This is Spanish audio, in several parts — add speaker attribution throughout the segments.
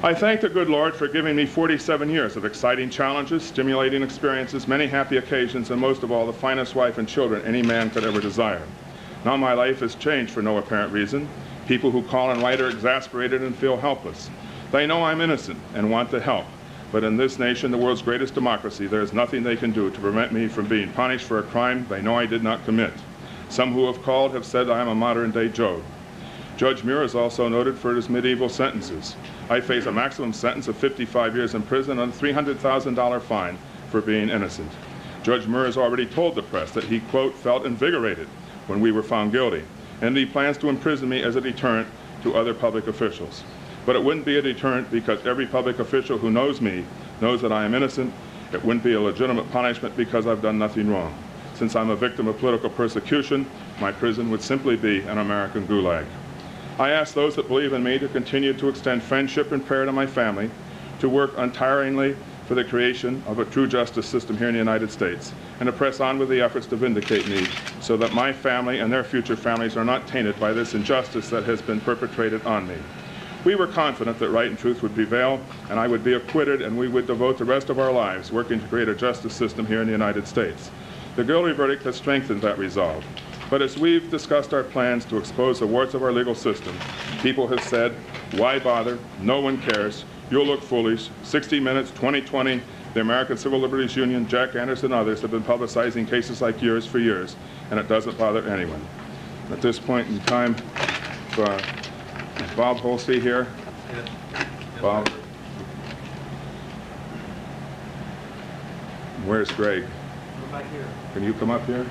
Speaker 1: I thank the good Lord for giving me 47 years of exciting challenges, stimulating experiences, many happy occasions, and most of all, the finest wife and children any man could ever desire. Now my life has changed for no apparent reason. People who call and write are exasperated and feel helpless. They know I'm innocent and want to help. But in this nation, the world's greatest democracy, there is nothing they can do to prevent me from being punished for a crime they know I did not commit. Some who have called have said I am a modern-day Job. Judge Muir is also noted for his medieval sentences. I face a maximum sentence of 55 years in prison and a $300,000 fine for being innocent. Judge Muir has already told the press that he, quote, felt invigorated when we were found guilty, and he plans to imprison me as a deterrent to other public officials. But it wouldn't be a deterrent because every public official who knows me knows that I am innocent. It wouldn't be a legitimate punishment because I've done nothing wrong. Since I'm a victim of political persecution, my prison would simply be an American gulag. I ask those that believe in me to continue to extend friendship and prayer to my family, to work untiringly for the creation of a true justice system here in the United States, and to press on with the efforts to vindicate me so that my family and their future families are not tainted by this injustice that has been perpetrated on me. We were confident that right and truth would prevail, and I would be acquitted, and we would devote the rest of our lives working to create a justice system here in the United States. The guilty verdict has strengthened that resolve. But as we've discussed our plans to expose the warts of our legal system, people have said, why bother? No one cares. You'll look foolish. 60 Minutes, 2020, the American Civil Liberties Union, Jack Anderson, and others have been publicizing cases like yours for years, and it doesn't bother anyone. At this point in time, Bob Holsey here. Bob. Where's Greg? Can you come up here?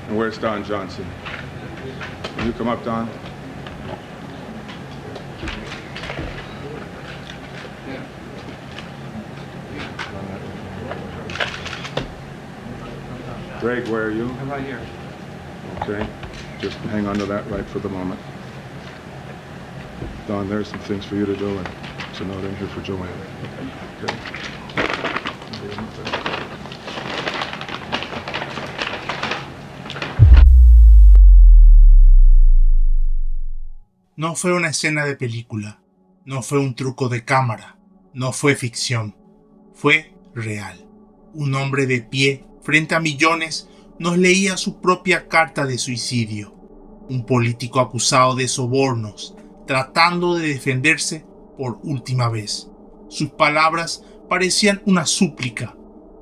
Speaker 1: And where's Don Johnson? Can you come up, Don? Greg, where are you?
Speaker 2: I'm right here.
Speaker 1: Okay, just hang on to that right for the moment. Don, there's some things for you to do, and there's a note in here for Joanne. Okay.
Speaker 3: No fue una escena de película, no fue un truco de cámara, no fue ficción, fue real. Un hombre de pie frente a millones nos leía su propia carta de suicidio. Un político acusado de sobornos, tratando de defenderse por última vez. Sus palabras parecían una súplica,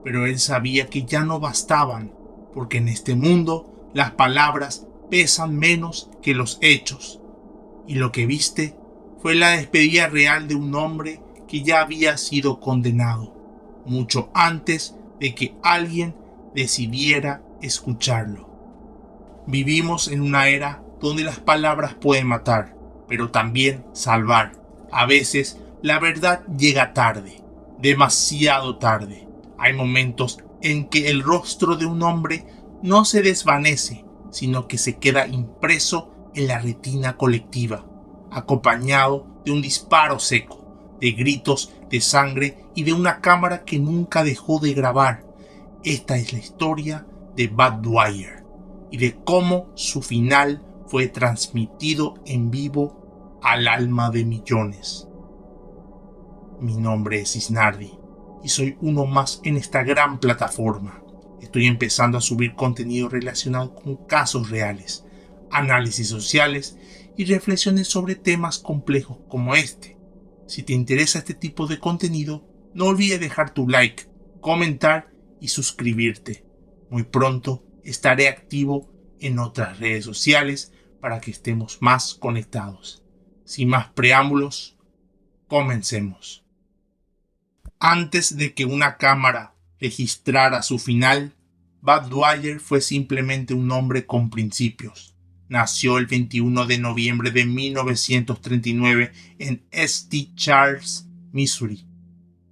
Speaker 3: pero él sabía que ya no bastaban, porque en este mundo las palabras pesan menos que los hechos. Y lo que viste fue la despedida real de un hombre que ya había sido condenado, mucho antes de que alguien decidiera escucharlo. Vivimos en una era donde las palabras pueden matar, pero también salvar. A veces la verdad llega tarde, demasiado tarde. Hay momentos en que el rostro de un hombre no se desvanece, sino que se queda impreso en la retina colectiva, acompañado de un disparo seco, de gritos de sangre y de una cámara que nunca dejó de grabar. Esta es la historia de Budd Dwyer y de cómo su final fue transmitido en vivo al alma de millones. Mi nombre es Isnardi y soy uno más en esta gran plataforma. Estoy empezando a subir contenido relacionado con casos reales, análisis sociales y reflexiones sobre temas complejos como este. Si te interesa este tipo de contenido, no olvides dejar tu like, comentar y suscribirte. Muy pronto estaré activo en otras redes sociales para que estemos más conectados. Sin más preámbulos, comencemos. Antes de que una cámara registrara su final, Budd Dwyer fue simplemente un hombre con principios. Nació el 21 de noviembre de 1939 en St. Charles, Missouri.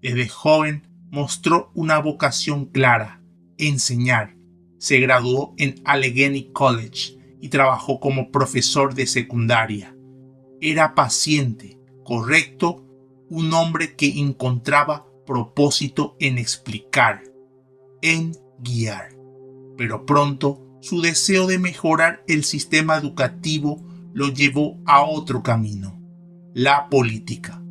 Speaker 3: Desde joven mostró una vocación clara: enseñar. Se graduó en Allegheny College y trabajó como profesor de secundaria. Era paciente, correcto, un hombre que encontraba propósito en explicar, en guiar. Pero pronto su deseo de mejorar el sistema educativo lo llevó a otro camino. la política.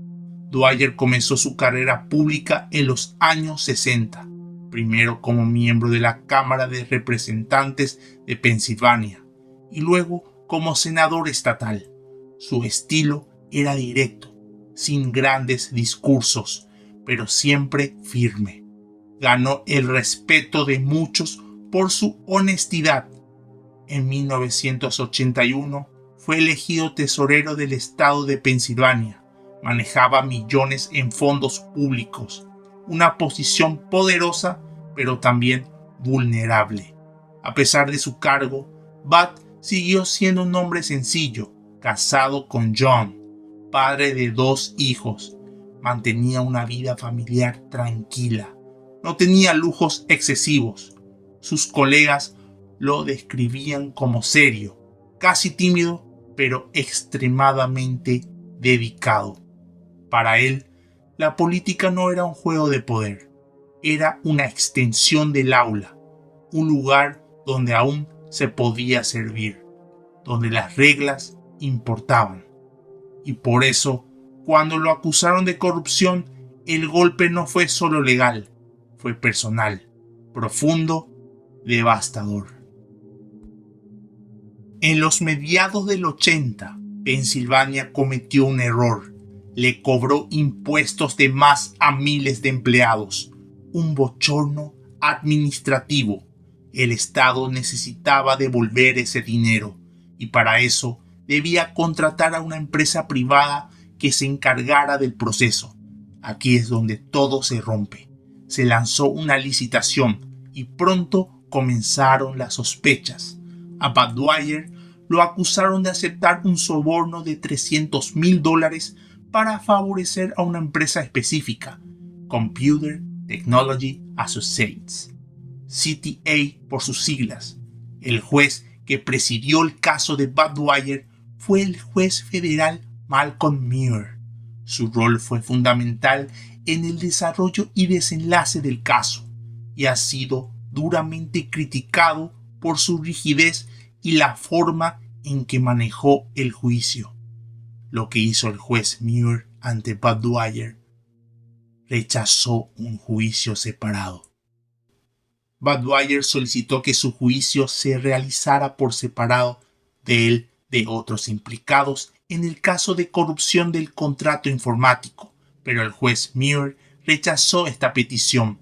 Speaker 3: Dwyer comenzó su carrera pública en los años 60, primero como miembro de la Cámara de Representantes de Pensilvania y luego como senador estatal. Su estilo era directo, sin grandes discursos, pero siempre firme. Ganó el respeto de muchos por su honestidad. En 1981 fue elegido tesorero del estado de Pensilvania. Manejaba millones en fondos públicos, una posición poderosa pero también vulnerable. A pesar de su cargo, Bud siguió siendo un hombre sencillo, casado con John, padre de 2 hijos. Mantenía una vida familiar tranquila. No tenía lujos excesivos. Sus colegas lo describían como serio, casi tímido, pero extremadamente dedicado. Para él, la política no era un juego de poder, era una extensión del aula, un lugar donde aún se podía servir, donde las reglas importaban. Y por eso, cuando lo acusaron de corrupción, el golpe no fue solo legal, fue personal, profundo, devastador. En los mediados del 80, Pensilvania cometió un error. Le cobró impuestos de más a miles de empleados. Un bochorno administrativo. El Estado necesitaba devolver ese dinero y para eso debía contratar a una empresa privada que se encargara del proceso. Aquí es donde todo se rompe. Se lanzó una licitación y pronto comenzaron las sospechas. A Bud Dwyer lo acusaron de aceptar un soborno de $300,000 para favorecer a una empresa específica, Computer Technology Associates, CTA por sus siglas. El juez que presidió el caso de Bud Dwyer fue el juez federal Malcolm Muir. Su rol fue fundamental en el desarrollo y desenlace del caso y ha sido duramente criticado por su rigidez y la forma en que manejó el juicio. Lo que hizo el juez Muir ante Bud Dwyer: rechazó un juicio separado. Bud Dwyer solicitó que su juicio se realizara por separado de otros implicados en el caso de corrupción del contrato informático, pero el juez Muir rechazó esta petición.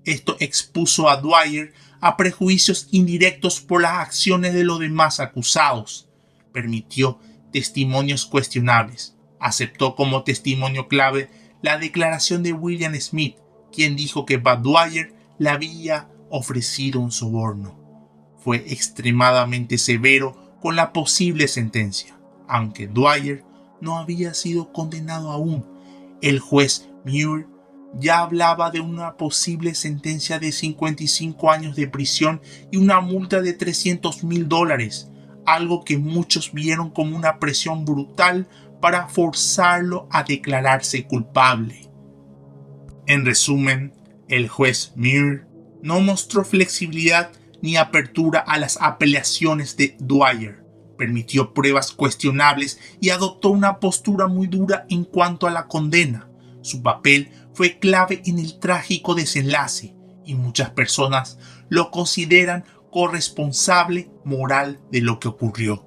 Speaker 3: Esto expuso a Dwyer a prejuicios indirectos por las acciones de los demás acusados. Permitió testimonios cuestionables. Aceptó como testimonio clave la declaración de William Smith, quien dijo que Bud Dwyer le había ofrecido un soborno. Fue extremadamente severo con la posible sentencia. Aunque Dwyer no había sido condenado aún, el juez Muir ya hablaba de una posible sentencia de 55 años de prisión y una multa de $300,000, algo que muchos vieron como una presión brutal para forzarlo a declararse culpable. En resumen, el juez Muir no mostró flexibilidad ni apertura a las apelaciones de Dwyer. Permitió pruebas cuestionables y adoptó una postura muy dura en cuanto a la condena. Su papel fue clave en el trágico desenlace y muchas personas lo consideran corresponsable moral de lo que ocurrió.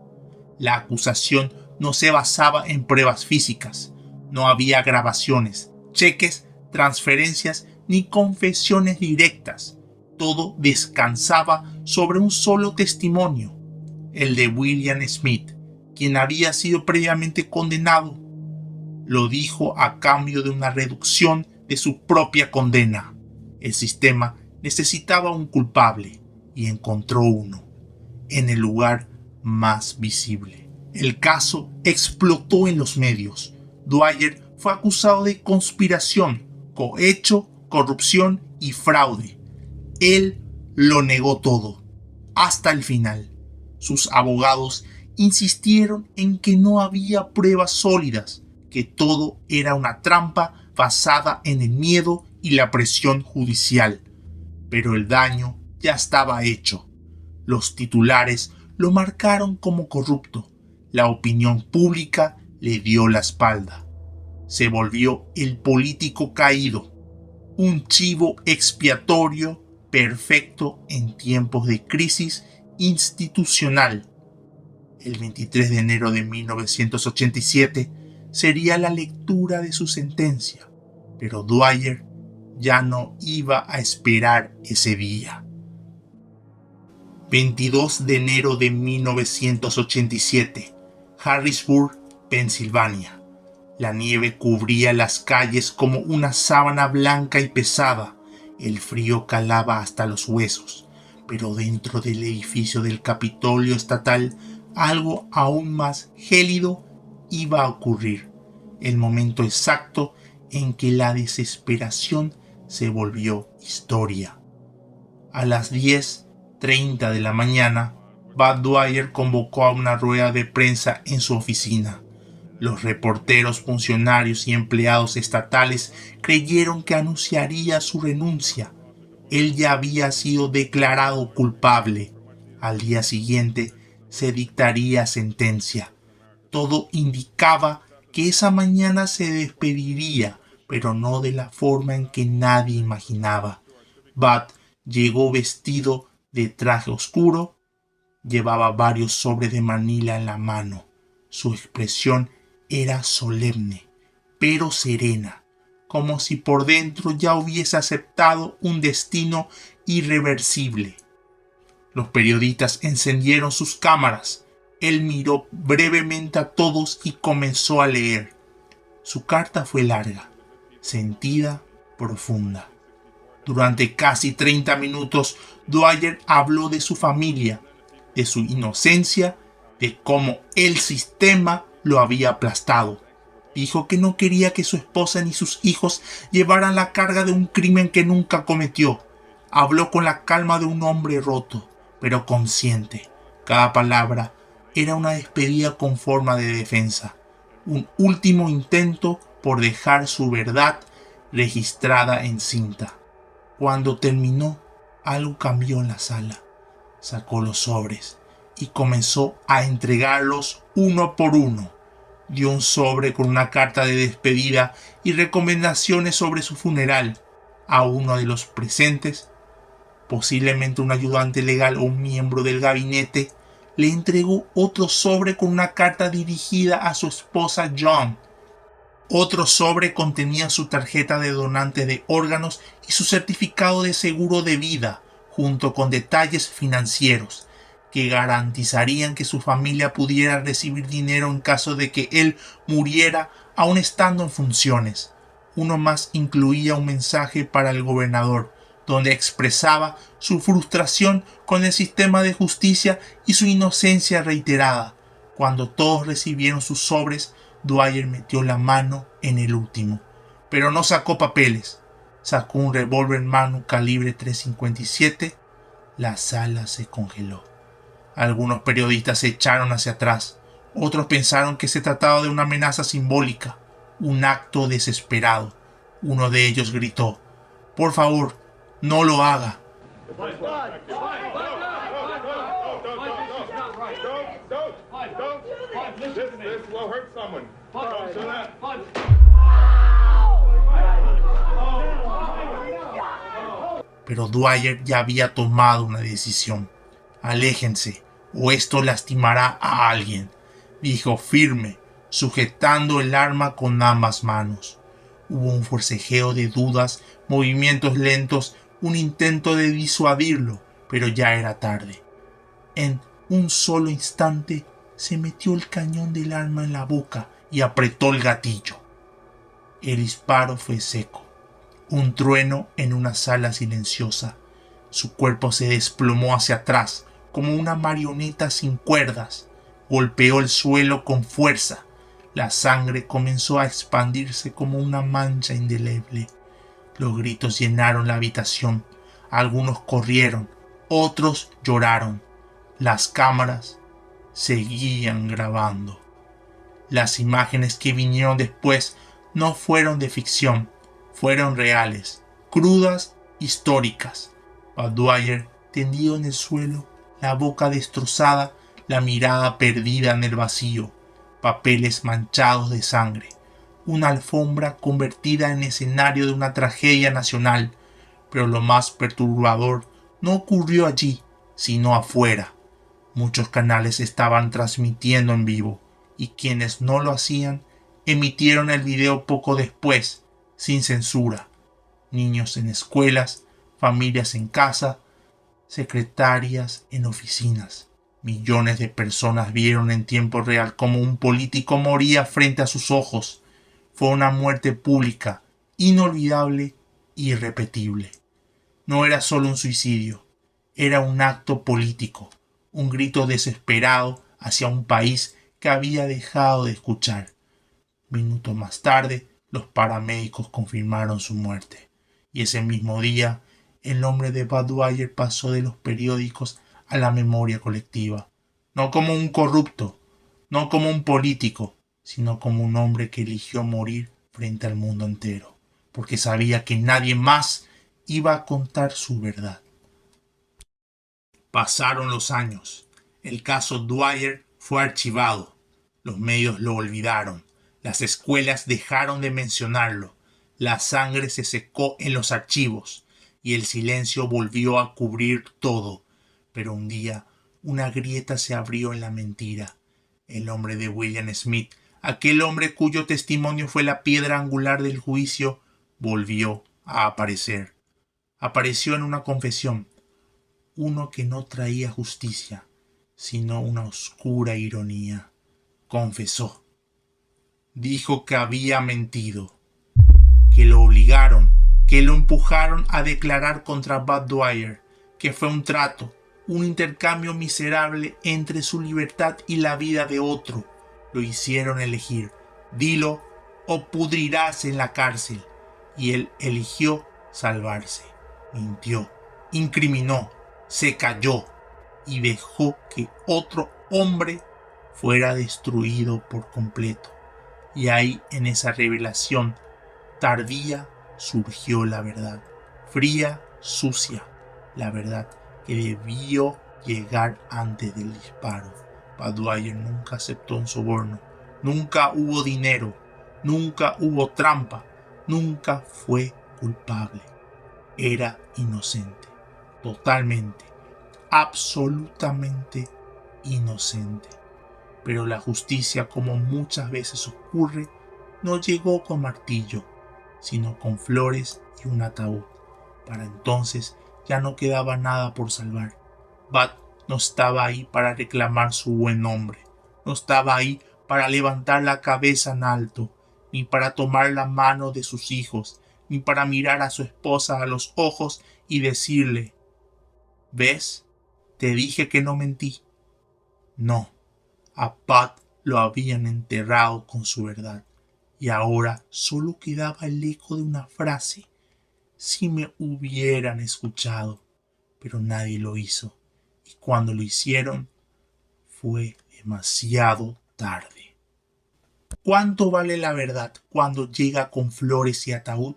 Speaker 3: La acusación no se basaba en pruebas físicas. No había grabaciones, cheques, transferencias ni confesiones directas. Todo descansaba sobre un solo testimonio, el de William Smith, quien había sido previamente condenado. Lo dijo a cambio de una reducción de su propia condena. El sistema necesitaba un culpable y encontró uno, en el lugar más visible. El caso explotó en los medios. Dwyer fue acusado de conspiración, cohecho, corrupción y fraude. Él lo negó todo, hasta el final. Sus abogados insistieron en que no había pruebas sólidas, que todo era una trampa basada en el miedo y la presión judicial. Pero el daño ya estaba hecho. Los titulares lo marcaron como corrupto. La opinión pública le dio la espalda. Se volvió el político caído, un chivo expiatorio perfecto en tiempos de crisis institucional. El 23 de enero de 1987 sería la lectura de su sentencia, pero Dwyer ya no iba a esperar ese día. 22 de enero de 1987, Harrisburg, Pensilvania. La nieve cubría las calles como una sábana blanca y pesada. El frío calaba hasta los huesos, pero dentro del edificio del Capitolio Estatal algo aún más gélido iba a ocurrir. El momento exacto en que la desesperación se volvió historia. A las 10:30 de la mañana, Bud Dwyer convocó a una rueda de prensa en su oficina. Los reporteros, funcionarios y empleados estatales creyeron que anunciaría su renuncia. Él ya había sido declarado culpable. Al día siguiente se dictaría sentencia. Todo indicaba que esa mañana se despediría, pero no de la forma en que nadie imaginaba. Bud llegó vestido de traje oscuro. Llevaba varios sobres de Manila en la mano. Su expresión era solemne, pero serena, como si por dentro ya hubiese aceptado un destino irreversible. Los periodistas encendieron sus cámaras. Él miró brevemente a todos y comenzó a leer. Su carta fue larga, sentida, profunda. Durante casi 30 minutos, Dwyer habló de su familia, de su inocencia, de cómo el sistema lo había aplastado. Dijo que no quería que su esposa ni sus hijos llevaran la carga de un crimen que nunca cometió. Habló con la calma de un hombre roto, pero consciente. Cada palabra era una despedida con forma de defensa, un último intento por dejar su verdad registrada en cinta. Cuando terminó, algo cambió en la sala. Sacó los sobres y comenzó a entregarlos uno por uno. Dio un sobre con una carta de despedida y recomendaciones sobre su funeral a uno de los presentes. Posiblemente un ayudante legal o un miembro del gabinete. Le entregó otro sobre con una carta dirigida a su esposa John. Otro sobre contenía su tarjeta de donante de órganos y su certificado de seguro de vida, junto con detalles financieros que garantizarían que su familia pudiera recibir dinero en caso de que él muriera aún estando en funciones. Uno más incluía un mensaje para el gobernador, donde expresaba su frustración con el sistema de justicia y su inocencia reiterada. Cuando todos recibieron sus sobres, Dwyer metió la mano en el último, pero no sacó papeles. Sacó un revólver Magnum calibre .357. La sala se congeló. Algunos periodistas se echaron hacia atrás. Otros pensaron que se trataba de una amenaza simbólica, un acto desesperado. Uno de ellos gritó: «Por favor, no lo haga».
Speaker 1: This will hurt someone. Don't do that.
Speaker 3: Pero Dwyer ya había tomado una decisión. «Aléjense, o esto lastimará a alguien», dijo firme, sujetando el arma con ambas manos. Hubo un forcejeo de dudas, movimientos lentos, un intento de disuadirlo, pero ya era tarde. En un solo instante se metió el cañón del arma en la boca y apretó el gatillo. El disparo fue seco. Un trueno en una sala silenciosa. Su cuerpo se desplomó hacia atrás, como una marioneta sin cuerdas. Golpeó el suelo con fuerza. La sangre comenzó a expandirse como una mancha indeleble. Los gritos llenaron la habitación. Algunos corrieron, otros lloraron. Las cámaras seguían grabando. Las imágenes que vinieron después no fueron de ficción, fueron reales, crudas, históricas. Bud Dwyer tendido en el suelo, la boca destrozada, la mirada perdida en el vacío. papeles manchados de sangre, una alfombra convertida en escenario de una tragedia nacional. Pero lo más perturbador no ocurrió allí, sino afuera. Muchos canales estaban transmitiendo en vivo, y quienes no lo hacían emitieron el video poco después, sin censura. Niños en escuelas, familias en casa, secretarias en oficinas. Millones de personas vieron en tiempo real cómo un político moría frente a sus ojos. Fue una muerte pública, inolvidable, irrepetible. No era solo un suicidio, era un acto político, un grito desesperado hacia un país que había dejado de escuchar. Minutos más tarde, los paramédicos confirmaron su muerte, y ese mismo día, el nombre de Bud Dwyer pasó de los periódicos a la memoria colectiva, no como un corrupto, no como un político, sino como un hombre que eligió morir frente al mundo entero, porque sabía que nadie más iba a contar su verdad. Pasaron los años. El caso Dwyer fue archivado. Los medios lo olvidaron. Las escuelas dejaron de mencionarlo. La sangre se secó en los archivos y el silencio volvió a cubrir todo. Pero un día una grieta se abrió en la mentira. El nombre de William Smith, aquel hombre cuyo testimonio fue la piedra angular del juicio, volvió a aparecer. Apareció en una confesión, uno que no traía justicia, sino una oscura ironía. Confesó. Dijo que había mentido, que lo obligaron, que lo empujaron a declarar contra Bud Dwyer, que fue un trato, un intercambio miserable entre su libertad y la vida de otro. Lo hicieron elegir, dilo o pudrirás en la cárcel. Y él eligió salvarse. Mintió, incriminó, se calló y dejó que otro hombre fuera destruido por completo. Y ahí, en esa revelación tardía, surgió la verdad. Fría, sucia, la verdad que debió llegar antes del disparo. Bud Dwyer nunca aceptó un soborno, nunca hubo dinero, nunca hubo trampa, nunca fue culpable. Era inocente, totalmente, absolutamente inocente. Pero la justicia, como muchas veces ocurre, no llegó con martillo, sino con flores y un ataúd. Para entonces ya no quedaba nada por salvar. Bud no estaba ahí para reclamar su buen nombre, no estaba ahí para levantar la cabeza en alto, ni para tomar la mano de sus hijos, ni para mirar a su esposa a los ojos y decirle: ¿ves? Te dije que no mentí. No, a Bud lo habían enterrado con su verdad, y ahora solo quedaba el eco de una frase: si me hubieran escuchado. Pero nadie lo hizo, y cuando lo hicieron fue demasiado tarde. ¿Cuánto vale la verdad cuando llega con flores y ataúd?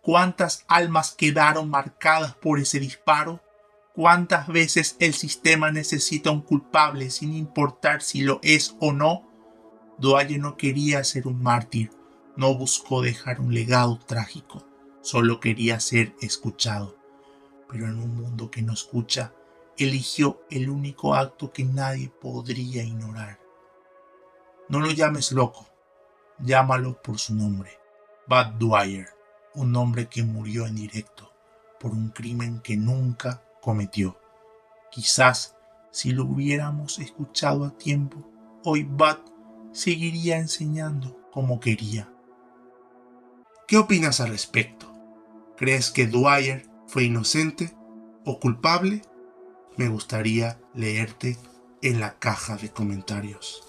Speaker 3: ¿Cuántas almas quedaron marcadas por ese disparo? ¿Cuántas veces el sistema necesita un culpable sin importar si lo es o no? Dwyer no quería ser un mártir, no buscó dejar un legado trágico, solo quería ser escuchado. Pero en un mundo que no escucha, eligió el único acto que nadie podría ignorar. No lo llames loco, llámalo por su nombre: Bud Dwyer, un hombre que murió en directo por un crimen que nunca cometió. Quizás si lo hubiéramos escuchado a tiempo, hoy Bud seguiría enseñando como quería. ¿Qué opinas al respecto? ¿Crees que Dwyer fue inocente o culpable? Me gustaría leerte en la caja de comentarios.